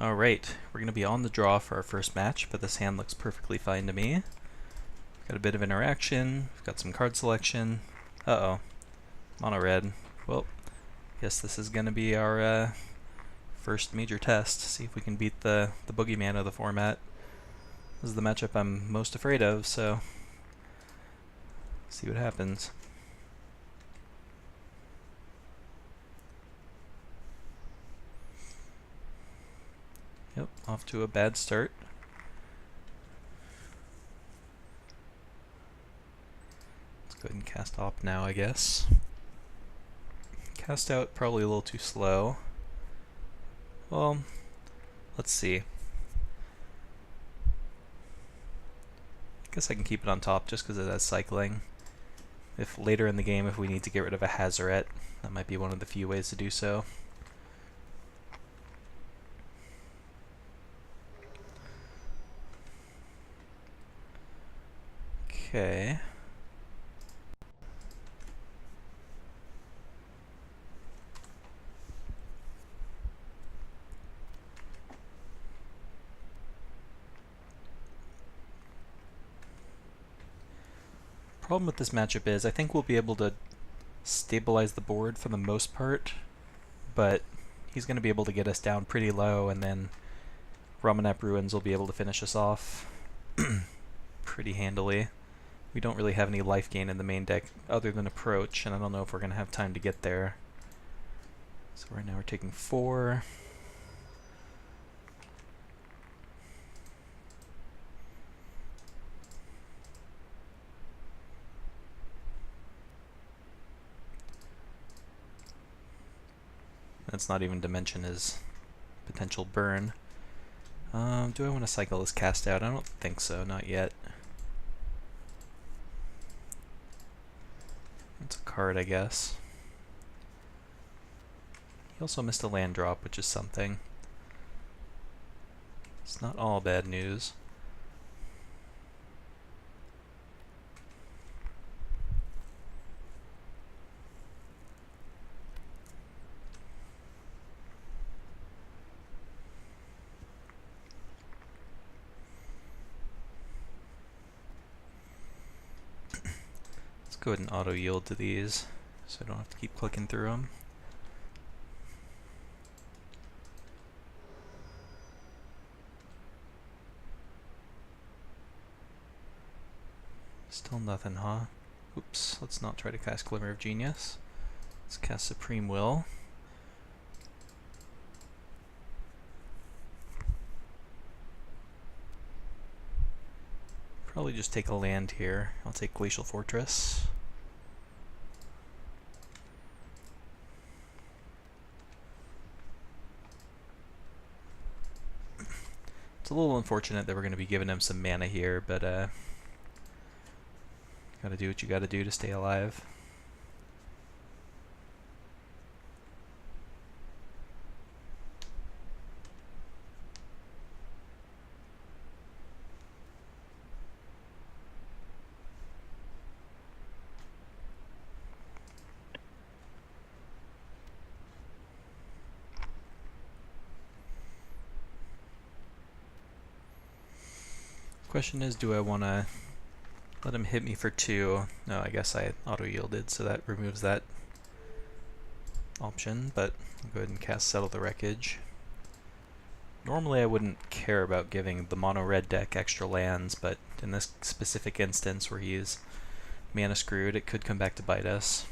Alright, we're going to be on the draw for our first match, but this hand looks perfectly fine to me. We've got a bit of interaction, we've got some card selection. Uh-oh, mono red. Well, guess this is going to be our first major test, see if we can beat the boogeyman of the format. This is the matchup I'm most afraid of, so see what happens. Yep, off to a bad start. Let's go ahead and cast op now, I guess. Cast out probably a little too slow. Well, let's see. I guess I can keep it on top just because it has cycling. If later in the game, if we need to get rid of a Hazoret, that might be one of the few ways to do so. Okay. Problem with this matchup is I think we'll be able to stabilize the board for the most part, but he's going to be able to get us down pretty low, and then Ramanap Ruins will be able to finish us off pretty handily. We don't really have any life gain in the main deck other than approach, and I don't know if we're going to have time to get there. So right now we're taking 4. That's not even to mention his potential burn. Do I want to cycle this cast out? I don't think so, not yet. It's a card, I guess. He also missed a land drop, which is something. It's not all bad news. Go ahead and auto yield to these so I don't have to keep clicking through them. Still nothing, huh? Oops, let's not try to cast Glimmer of Genius. Let's cast Supreme Will. Probably just take a land here. I'll take Glacial Fortress. It's a little unfortunate that we're going to be giving him some mana here, but gotta do what you gotta do to stay alive. Question is, do I want to let him hit me for 2? No, I guess I auto-yielded, so that removes that option, but I'll go ahead and cast Settle the Wreckage. Normally I wouldn't care about giving the mono-red deck extra lands, but in this specific instance where he's mana screwed, it could come back to bite us.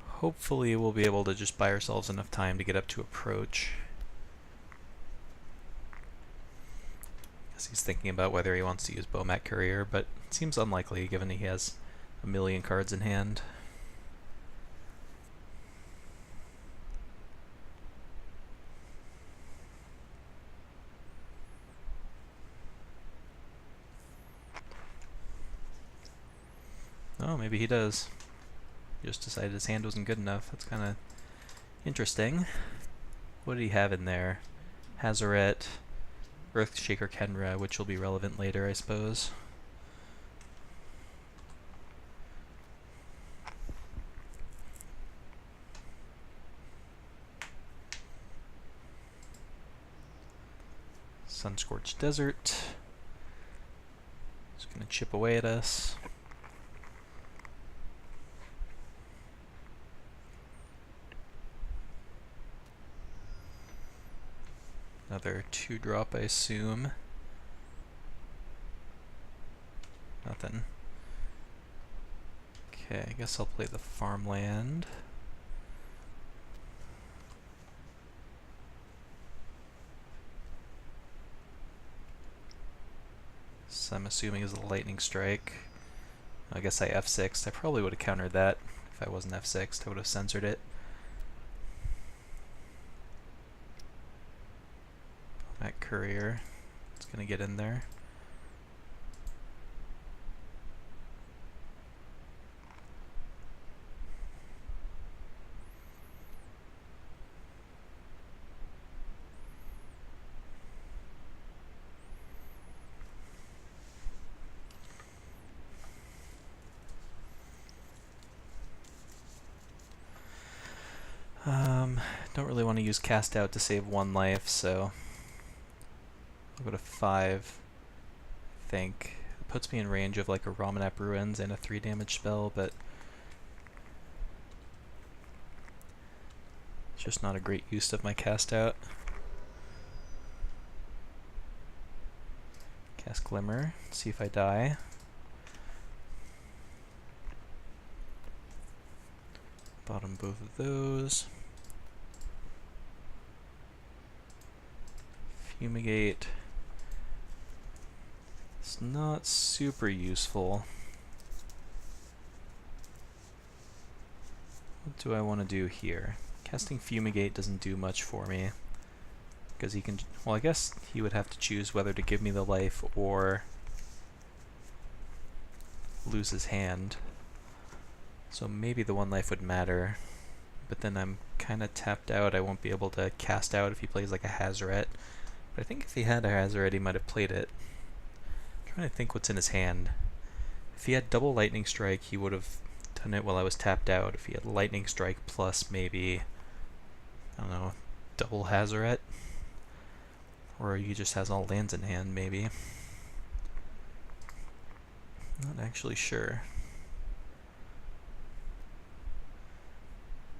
Hopefully we'll be able to just buy ourselves enough time to get up to approach. He's thinking about whether he wants to use Bomat Courier, but it seems unlikely given he has a million cards in hand. Oh, maybe he does. He just decided his hand wasn't good enough. That's kind of interesting. What did he have in there? Hazoret, Earthshaker Kenra, which will be relevant later, I suppose. Sun-Scorched Desert. It's gonna chip away at us. Another 2-drop, I assume. Nothing. Okay, I guess I'll play the farmland. So I'm assuming is the lightning strike. I guess I F6'd. I probably would have countered that if I wasn't F6'd. I would have censored it. That courier. It's gonna get in there. Don't really want to use cast out to save 1 life, so I'll go to 5. I think it puts me in range of like a Ramanap Ruins and a 3 damage spell, but it's just not a great use of my cast out. Cast Glimmer, see if I die. Bottom both of those. Fumigate. It's not super useful. What do I want to do here? Casting Fumigate doesn't do much for me. Because he can, well, I guess he would have to choose whether to give me the life or lose his hand. So maybe the 1 life would matter. But then I'm kind of tapped out. I won't be able to cast out if he plays like a Hazoret. But I think if he had a Hazoret, he might have played it. I'm trying to think what's in his hand. If he had double Lightning Strike, he would have done it while I was tapped out. If he had Lightning Strike plus maybe, I don't know, double Hazoret. Or he just has all lands in hand, maybe. Not actually sure.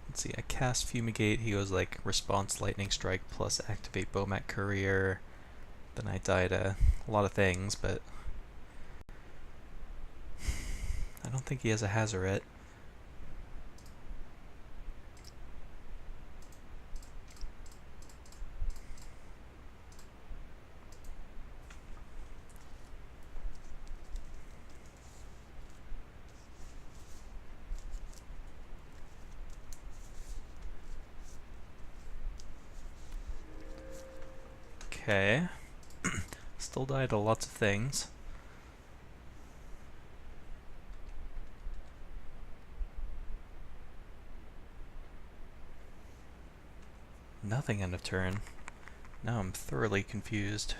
Let's see, I cast Fumigate, he goes like response Lightning Strike plus activate Bomat Courier. Then I die to a lot of things, but I don't think he has a Hazoret. Okay. Still died to lots of things. Nothing end of turn. Now I'm thoroughly confused.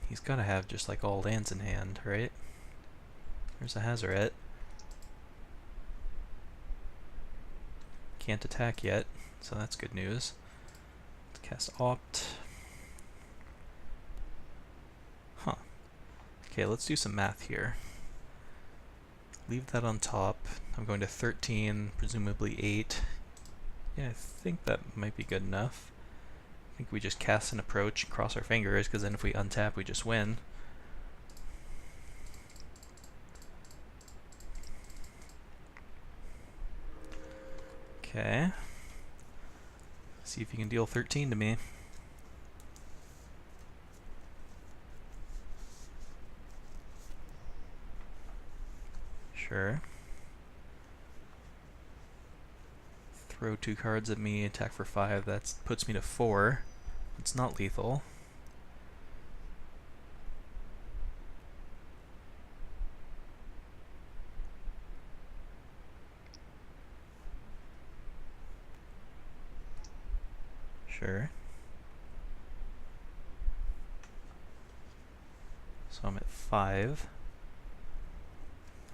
He's gotta have just like all lands in hand, right? There's a Hazoret. Can't attack yet, so that's good news. Let's cast Opt. Huh. Okay, let's do some math here. Leave that on top. I'm going to 13, presumably 8. Yeah, I think that might be good enough. I think we just cast an approach and cross our fingers, because then if we untap, we just win. Okay. See if you can deal 13 to me. Sure. Throw 2 cards at me, attack for 5. That puts me to 4. It's not lethal. Sure. So I'm at 5.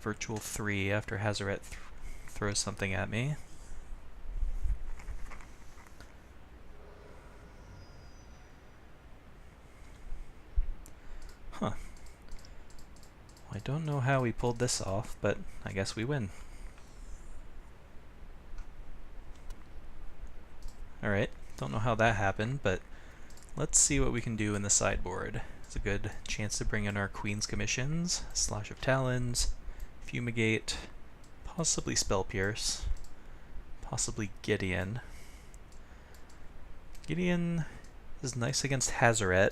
Virtual 3 after Hazoret throws something at me. Don't know how we pulled this off, but I guess we win. Alright, don't know how that happened, but let's see what we can do in the sideboard. It's a good chance to bring in our Queen's Commissions, Slash of Talons, Fumigate, possibly Spell Pierce, possibly Gideon. Gideon is nice against Hazaret,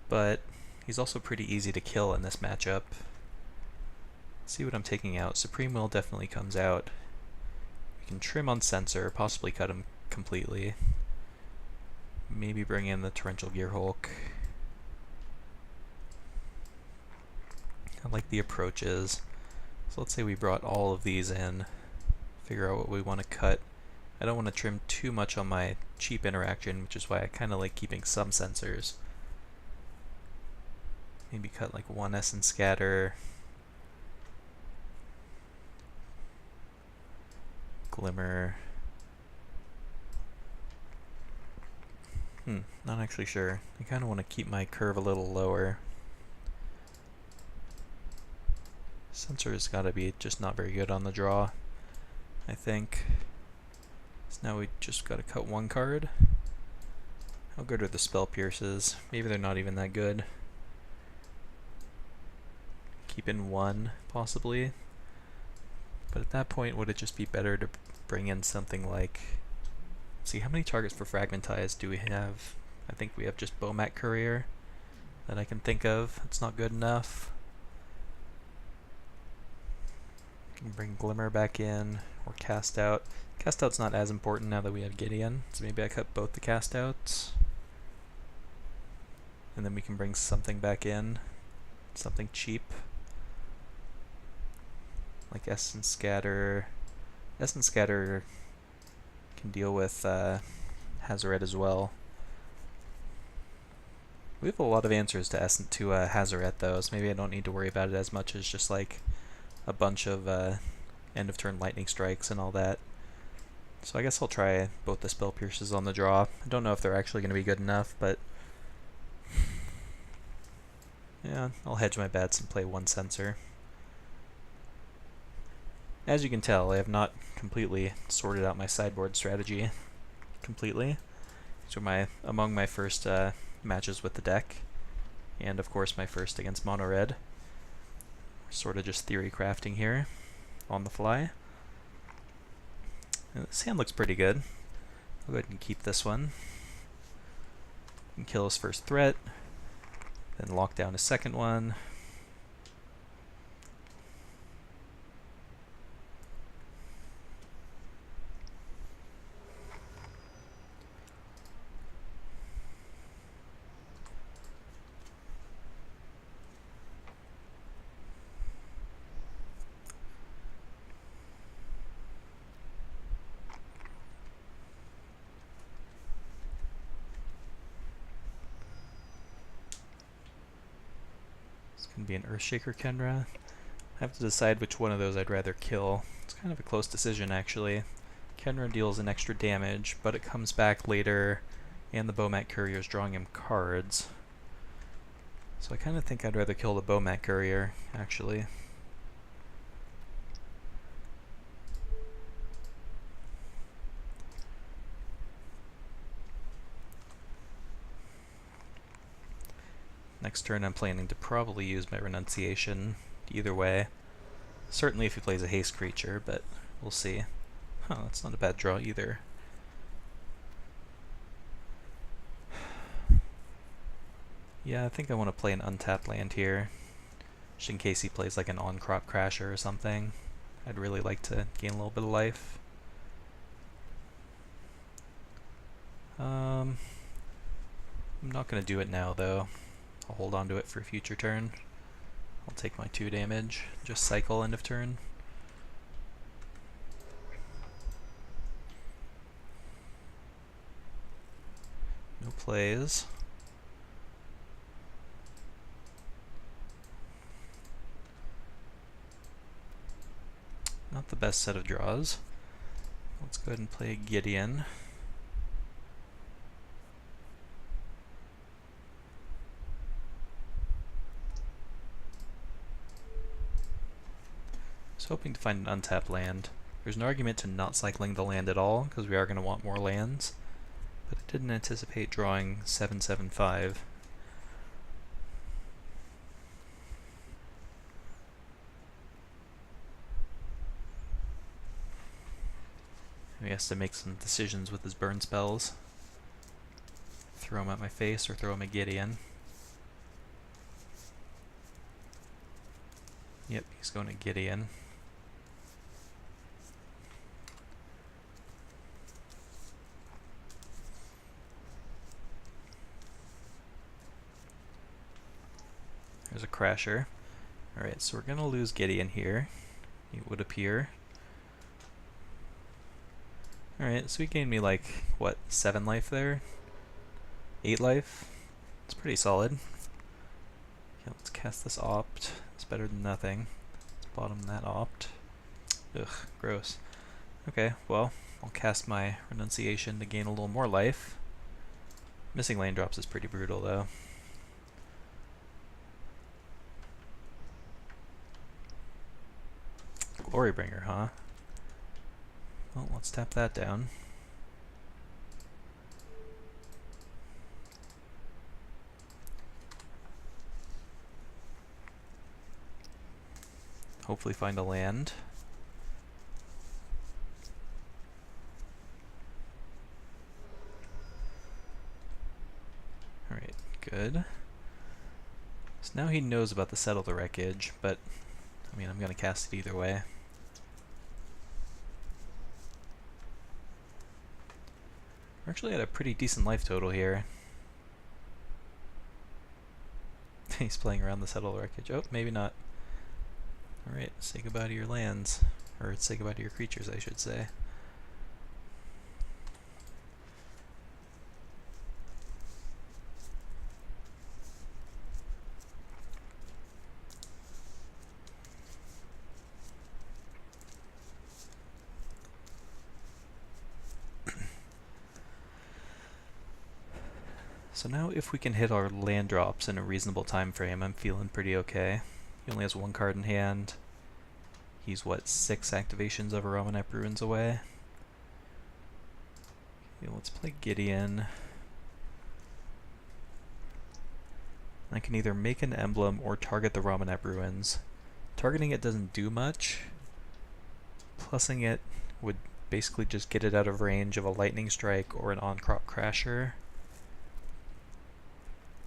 but he's also pretty easy to kill in this matchup. Let's see what I'm taking out. Supreme Will definitely comes out. We can trim on Censor, possibly cut him completely. Maybe bring in the Torrential Gearhulk. I like the approaches. So let's say we brought all of these in. Figure out what we want to cut. I don't want to trim too much on my cheap interaction, which is why I kind of like keeping some sensors. Maybe cut like one Essence Scatter. Glimmer. Not actually sure. I kind of want to keep my curve a little lower. Sensor's got to be just not very good on the draw, I think. So now we just got to cut one card. How good are the Spell Pierces? Maybe they're not even that good. Keep in one, possibly. But at that point, would it just be better to bring in something like... Let's see, how many targets for Fragmentize do we have? I think we have just Bomat Courier that I can think of. It's not good enough. Can bring Glimmer back in, or Cast Out. Cast Out's not as important now that we have Gideon, so maybe I cut both the Cast Outs. And then we can bring something back in. Something cheap. Like Essence Scatter. Essence Scatter can deal with Hazaret as well. We have a lot of answers to Hazaret though, so maybe I don't need to worry about it as much as just like a bunch of end of turn lightning strikes and all that. So I guess I'll try both the Spell Pierces on the draw. I don't know if they're actually going to be good enough, but yeah, I'll hedge my bets and play one Censor. As you can tell, I have not completely sorted out my sideboard strategy completely. These are among my first matches with the deck, and of course my first against Mono Red. Sort of just theory crafting here on the fly. And this hand looks pretty good. I'll go ahead and keep this one. And kill his first threat, then lock down his second one. Can be an Earthshaker Kenra. I have to decide which one of those I'd rather kill. It's kind of a close decision actually. Kenra deals an extra damage, but it comes back later, and the Bomat Courier is drawing him cards. So I kind of think I'd rather kill the Bomat Courier, actually. Next turn I'm planning to probably use my Renunciation either way. Certainly if he plays a haste creature, but we'll see. Oh, that's not a bad draw either. Yeah, I think I want to play an untapped land here, just in case he plays like an on-crop crasher or something. I'd really like to gain a little bit of life. I'm not going to do it now though. I'll hold on to it for a future turn. I'll take my 2 damage, just cycle end of turn. No plays. Not the best set of draws. Let's go ahead and play Gideon. hoping to find an untapped land. There's an argument to not cycling the land at all, because we are going to want more lands, but I didn't anticipate drawing 775. He has to make some decisions with his burn spells. Throw him at my face or throw him at Gideon. Yep, he's going to Gideon. There's a Crasher. Alright, so we're going to lose Gideon here, it would appear. Alright, so he gained me like, what, 7 life there? 8 life? It's pretty solid. Okay, let's cast this Opt. It's better than nothing. Let's bottom that Opt. Ugh, gross. Okay, well, I'll cast my Renunciation to gain a little more life. Missing land drops is pretty brutal though. Glorybringer, huh? Well, let's tap that down. Hopefully find a land. Alright, good. So now he knows about the Settle the Wreckage, but I mean, I'm going to cast it either way. We're actually at a pretty decent life total here. He's playing around the Settle the Wreckage. Oh, maybe not. Alright, say goodbye to your lands. Or say goodbye to your creatures, I should say. So now if we can hit our land drops in a reasonable time frame, I'm feeling pretty okay. He only has 1 card in hand. He's what, 6 activations of Aramanep Ruins away? Okay, let's play Gideon. I can either make an emblem or target the Ramanep Ruins. Targeting it doesn't do much. Plussing it would basically just get it out of range of a Lightning Strike or an on-crop Crasher.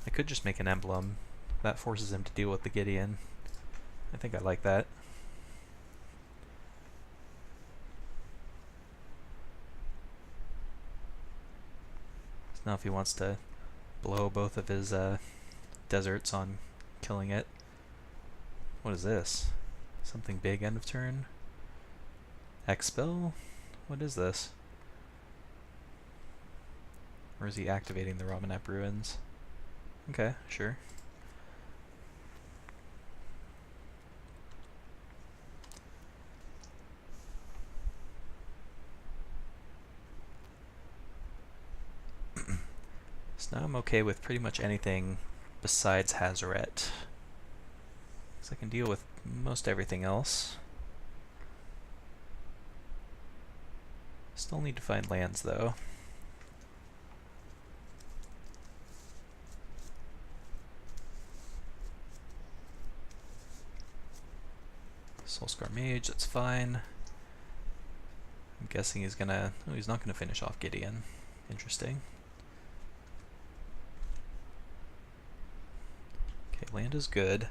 I could just make an emblem. That forces him to deal with the Gideon. I think I like that. So now if he wants to blow both of his deserts on killing it. What is this? Something big end of turn? Expel? What is this? Or is he activating the Ramanep Ruins? Okay, sure. So now I'm okay with pretty much anything besides Hazaret. Because I can deal with most everything else. Still need to find lands though. Soulscar Mage, that's fine. I'm guessing he's gonna... oh, he's not gonna finish off Gideon. Interesting. Okay, land is good.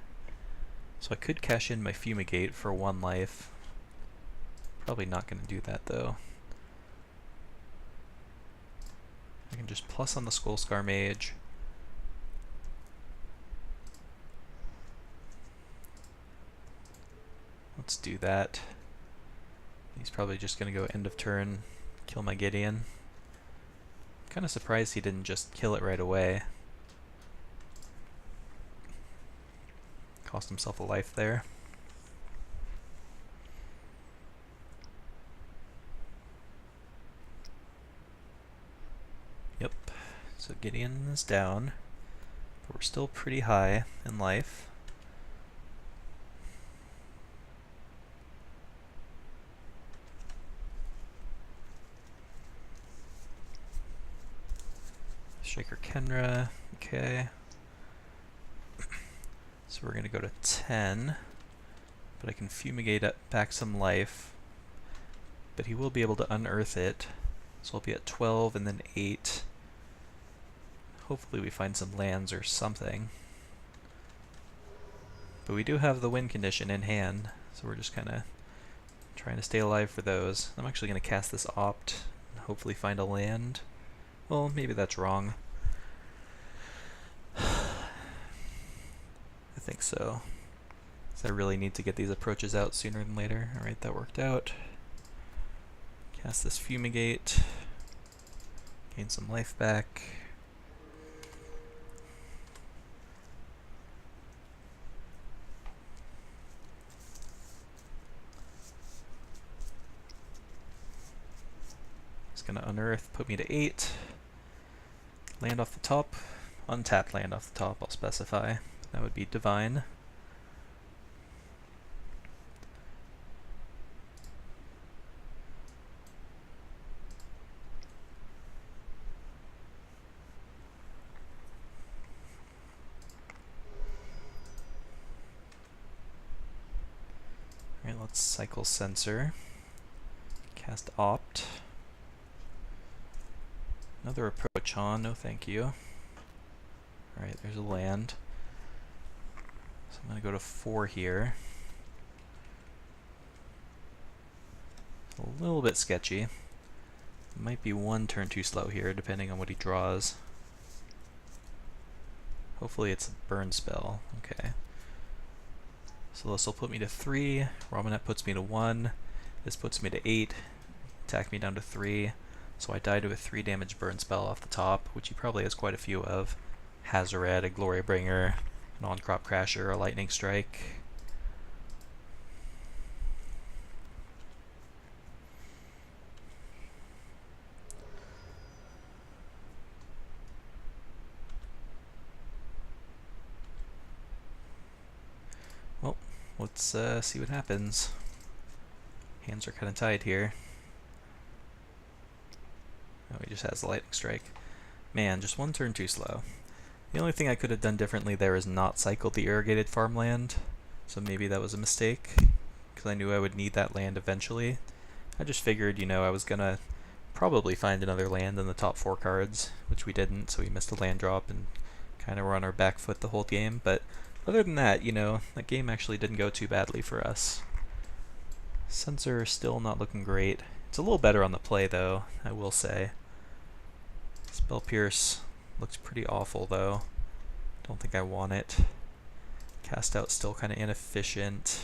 So I could cash in my Fumigate for 1 life. Probably not gonna do that though. I can just plus on the Soulscar Mage. Let's do that. He's probably just going to go end of turn, kill my Gideon. Kind of surprised he didn't just kill it right away. Cost himself a life there. Yep, so Gideon is down, but we're still pretty high in life. Shaker Kenra, okay. So we're going to go to 10, but I can fumigate back some life. But he will be able to unearth it, so I'll be at 12 and then 8. Hopefully we find some lands or something. But we do have the win condition in hand, so we're just kind of trying to stay alive for those. I'm actually going to cast this Opt and hopefully find a land. Well, maybe that's wrong. I think so. So I really need to get these approaches out sooner than later. Alright, that worked out. Cast this Fumigate. Gain some life back. It's gonna unearth, put me to 8. Land off the top. Untapped land off the top, I'll specify. That would be Divine. Alright, let's cycle Sensor. Cast Opt. Another approach on, no thank you. Alright, there's a land. So I'm going to go to 4 here. A little bit sketchy. Might be 1 turn too slow here, depending on what he draws. Hopefully it's a burn spell. Okay. So this will put me to 3. Ramenet puts me to 1. This puts me to 8. Attack me down to 3. So I die to a 3 damage burn spell off the top, which he probably has quite a few of. Hazoret, a Glorybringer, an On-Crop Crasher, a Lightning Strike. Well, let's see what happens. Hands are kind of tied here. Oh, he just has a Lightning Strike. Man, just 1 turn too slow. The only thing I could have done differently there is not cycle the irrigated farmland, so maybe that was a mistake, because I knew I would need that land eventually. I just figured, you know, I was gonna probably find another land in the top 4 cards, which we didn't, so we missed a land drop and kind of were on our back foot the whole game, but other than that, you know, that game actually didn't go too badly for us. Sensor still not looking great. It's a little better on the play, though, I will say. Spell Pierce looks pretty awful, though. Don't think I want it. Cast Out still kind of inefficient.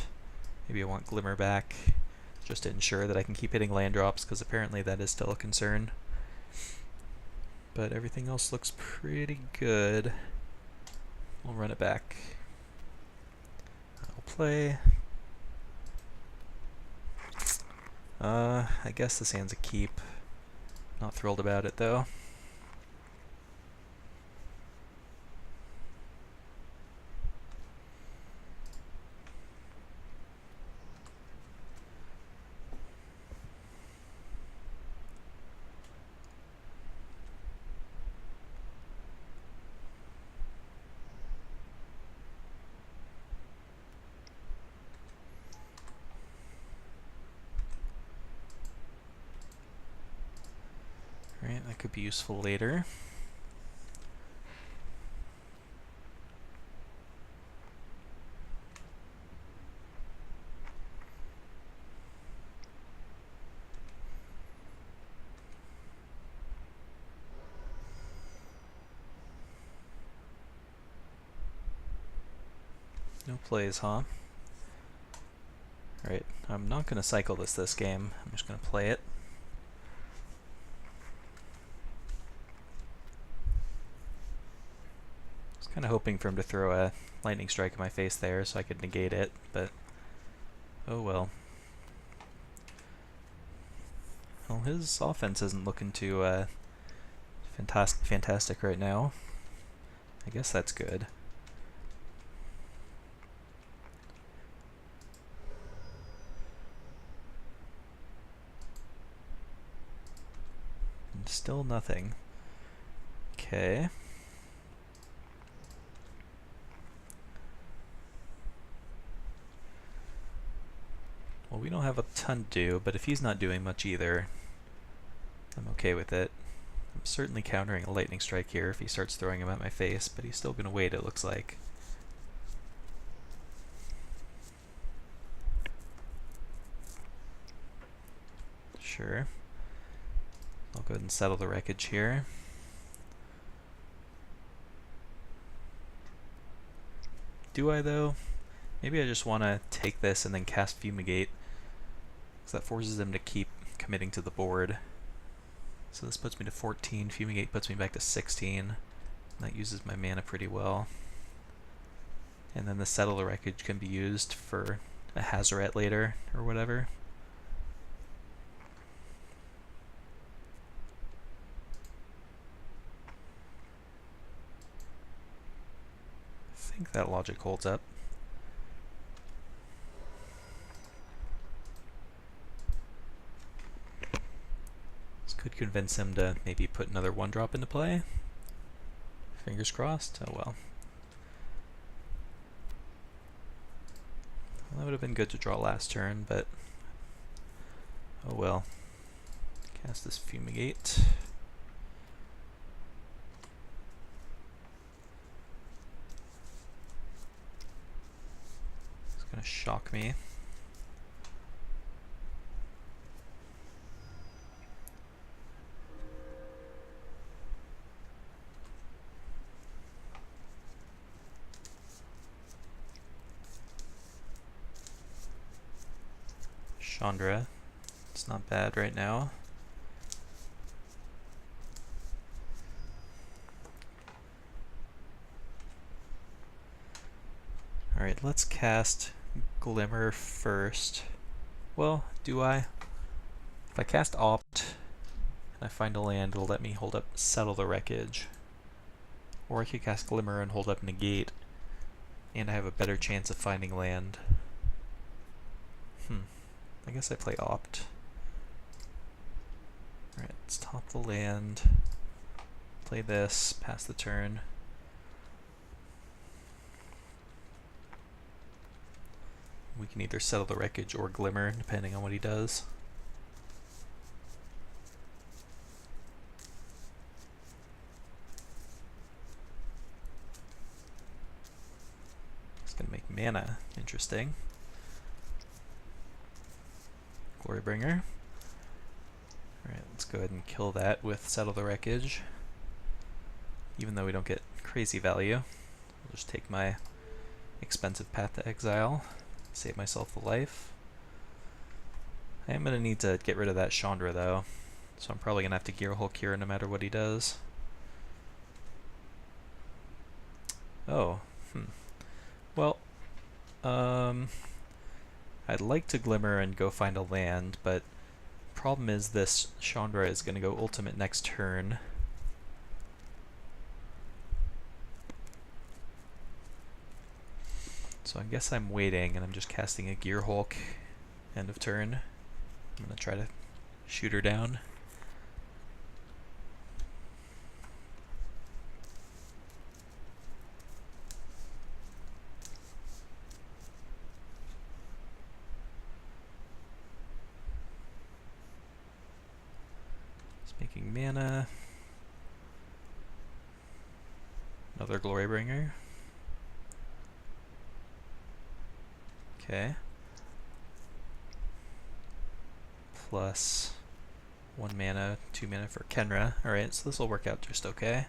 Maybe I want Glimmer back, just to ensure that I can keep hitting land drops, because apparently that is still a concern. But everything else looks pretty good. We'll run it back. I'll play. I guess this hand's a keep. Not thrilled about it, though. Right, that could be useful later. No plays, huh? Alright, I'm not going to cycle this game. I'm just going to play it. I was kind of hoping for him to throw a Lightning Strike in my face there so I could negate it, but oh well. Well, his offense isn't looking too fantastic right now. I guess that's good. And still nothing. Okay. Well, we don't have a ton to do, but if he's not doing much either, I'm okay with it. I'm certainly countering a lightning strike here if he starts throwing him at my face, but he's still going to wait, it looks like. Sure. I'll go ahead and settle the wreckage here. Do I, though? Maybe I just want to take this and then cast Fumigate, because that forces them to keep committing to the board. So this puts me to 14, Fumigate puts me back to 16. And that uses my mana pretty well. And then the Settle the Wreckage can be used for a Hazoret later, or whatever. I think that logic holds up. This could convince him to maybe put another 1-drop into play. Fingers crossed. Oh well. Well, that would have been good to draw last turn, but oh well. Cast this Fumigate. It's gonna shock me. Chandra. It's not bad right now. Alright, let's cast Glimmer first. Well, do I? If I cast Opt and I find a land, it'll let me hold up Settle the Wreckage. Or I could cast Glimmer and hold up Negate, and I have a better chance of finding land. I guess I play Opt. Alright, let's top the land. Play this, pass the turn. We can either Settle the Wreckage or Glimmer, depending on what he does. It's gonna make mana interesting. Glorybringer. Alright, let's go ahead and kill that with Settle the Wreckage. Even though we don't get crazy value. I'll just take my expensive Path to Exile, save myself the life. I am going to need to get rid of that Chandra though, so I'm probably going to have to Gear Hulk here no matter what he does. Oh, well, I'd like to Glimmer and go find a land, but problem is this Chandra is going to go ultimate next turn. So I guess I'm waiting and I'm just casting a Gear Hulk end of turn. I'm going to try to shoot her down. Making mana. Another Glorybringer. Okay. Plus 1 mana, 2 mana for Kenra. Alright, so this will work out just okay.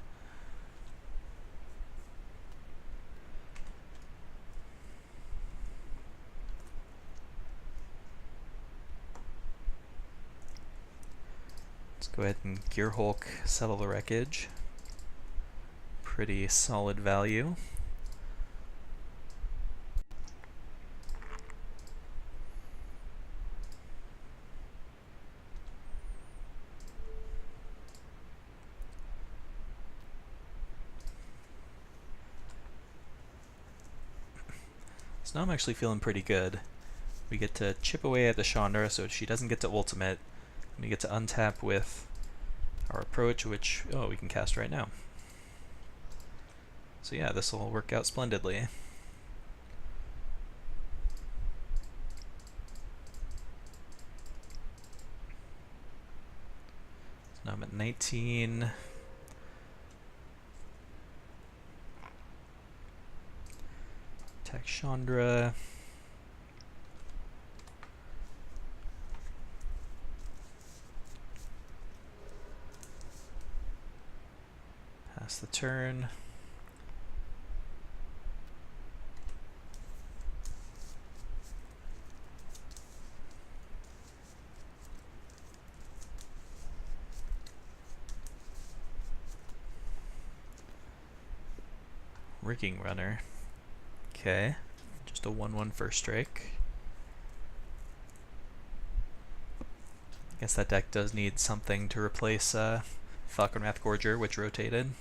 Go ahead and Gear Hulk, Settle the Wreckage. Pretty solid value. So now I'm actually feeling pretty good. We get to chip away at the Chandra so she doesn't get to ultimate. And we get to untap with our approach, which, oh, we can cast right now. So yeah, this will work out splendidly. So now I'm at 19. Attack Chandra. Pass the turn. Rigging Runner. Okay. Just a 1/1 first strike. Guess that deck does need something to replace Falcon Wrath Gorger, which rotated.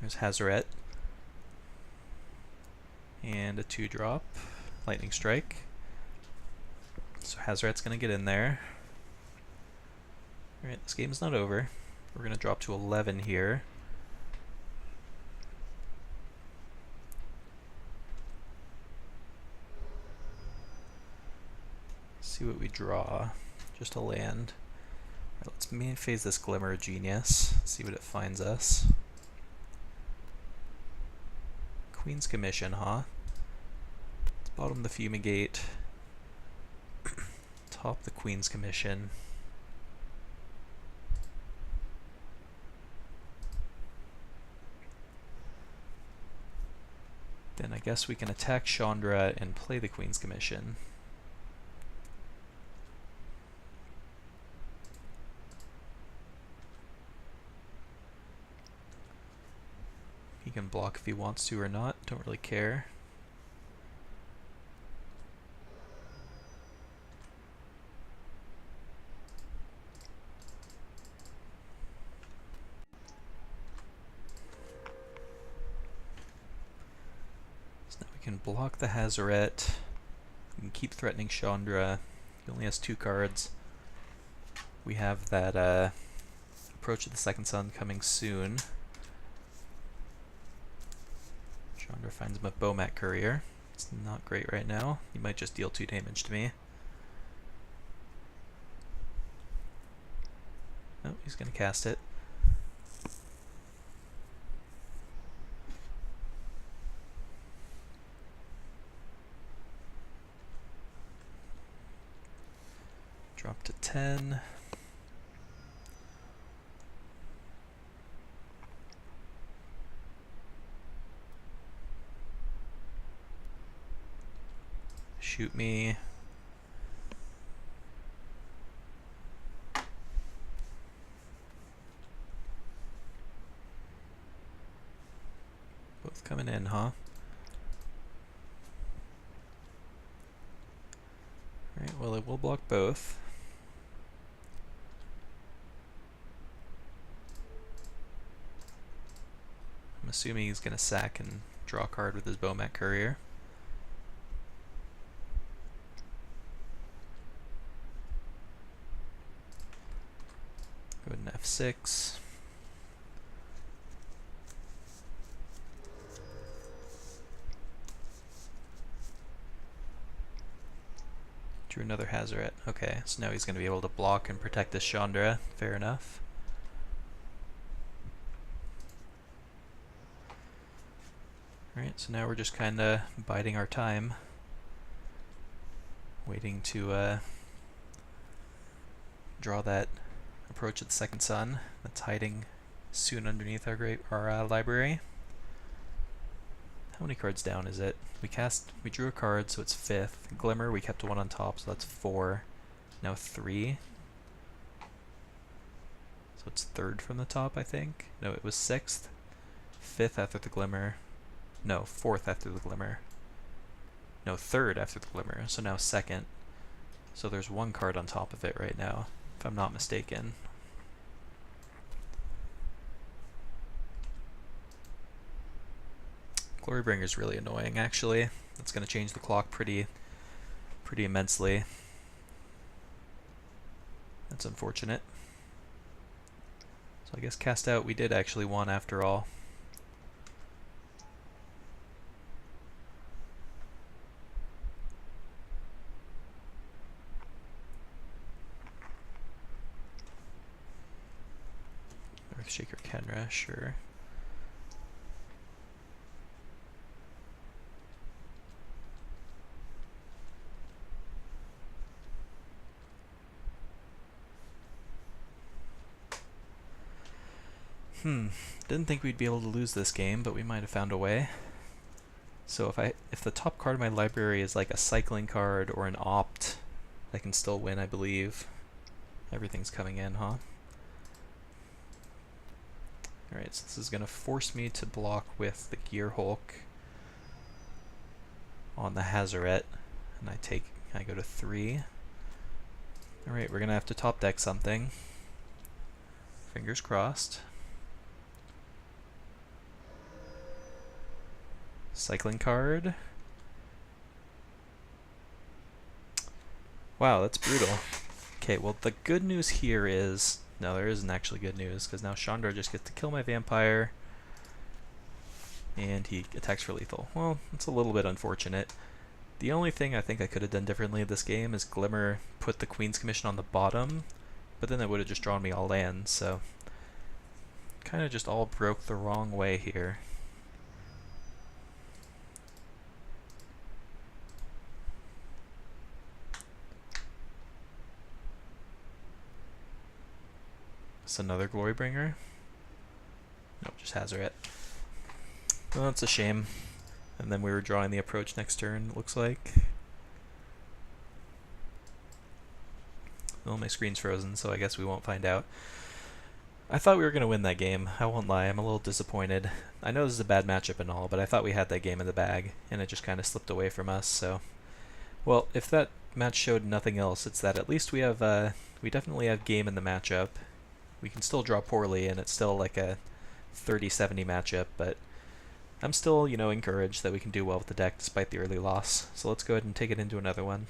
There's Hazoret. And a 2-drop. Lightning Strike. So Hazoret's going to get in there. Alright, this game is not over. We're going to drop to 11 here. See what we draw. Just a land. Right, let's main phase this Glimmer of Genius. See what it finds us. Queen's Commission, huh? Let's bottom the Fumigate. Top the Queen's Commission. Then I guess we can attack Chandra and play the Queen's Commission. He can block if he wants to or not, don't really care. So now we can block the Hazoret. We can keep threatening Chandra. He only has 2 cards. We have that Approach of the Second Sun coming soon. Chandra finds him a Bomat Courier. It's not great right now. He might just deal 2 damage to me. Oh, he's going to cast it. Drop to 10. Shoot me. Both coming in, huh? Alright, well it will block both. I'm assuming he's going to sack and draw a card with his Bomat Courier. Go ahead and F6. Drew another Hazoret. Okay, so now he's going to be able to block and protect this Chandra. Fair enough. Alright, so now we're just kind of biding our time. Waiting to draw that Approach of the Second Sun that's hiding soon underneath our library. How many cards down is it? We drew a card, so it's 5th. Glimmer, we kept 1 on top, so that's 4. Now 3. So it's 3rd from the top, I think. No, it was 6th. 5th after the Glimmer. No, 4th after the Glimmer. No, 3rd after the Glimmer, so now 2nd. So there's 1 card on top of it right now, if I'm not mistaken. Glorybringer's really annoying, actually. That's going to change the clock pretty immensely. That's unfortunate. So I guess cast out, we did actually won after all. Earthshaker Kenra, sure. Didn't think we'd be able to lose this game, but we might have found a way. So if the top card of my library is like a cycling card or an opt, I can still win, I believe. Everything's coming in, huh? Alright, so this is going to force me to block with the Gear Hulk on the Hazoret, and I go to 3. Alright, we're going to have to top deck something. Fingers crossed. Cycling card. Wow, that's brutal. Okay, well the good news here is... No, there isn't actually good news, because now Chandra just gets to kill my vampire, and he attacks for lethal. Well, it's a little bit unfortunate. The only thing I think I could have done differently in this game is Glimmer put the Queen's Commission on the bottom, but then it would have just drawn me all lands, so... Kind of just all broke the wrong way here. It's another Glorybringer. Nope, just Hazoret. Well, that's a shame. And then we were drawing the approach next turn, it looks like. Well, my screen's frozen, so I guess we won't find out. I thought we were going to win that game. I won't lie, I'm a little disappointed. I know this is a bad matchup and all, but I thought we had that game in the bag, and it just kind of slipped away from us, so... Well, if that match showed nothing else, it's that at least we have, we definitely have game in the matchup. We can still draw poorly, and it's still like a 30-70 matchup, but I'm still, encouraged that we can do well with the deck despite the early loss. So let's go ahead and take it into another one.